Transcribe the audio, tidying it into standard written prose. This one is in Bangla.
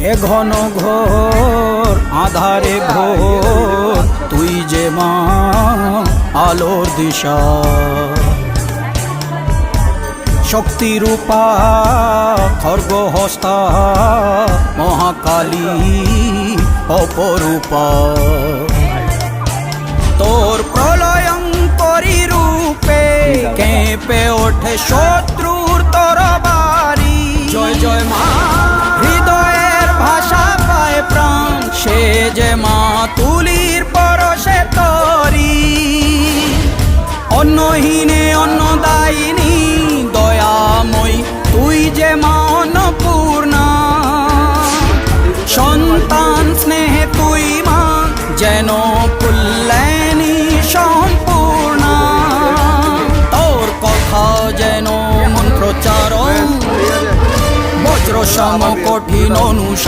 এ ঘন ঘোর আধারে ঘোর তুই যে মা আলোর দিশা শক্তি রূপা খর্গ হস্তা মহাকালী অপরূপা তোর প্রলয়ঙ্করী রূপে কেঁপে ওঠে শত্রুর তরবারি জয় জয় মা হৃদয়ের ভাষা পায় প্রাণ সে যে মা তুলির পরশে তরি অন্নহীনে অন্নদায়িনী দয়াময়ী তুই যে মা অন্নপূর্ণা সন্তান স্নেহে তুই মা যেন কল্যাণী সম্পূর্ণা তোর কথা যেন মন্ত্রোচ্চারণ বজ্র সম কঠিন অনুশাসন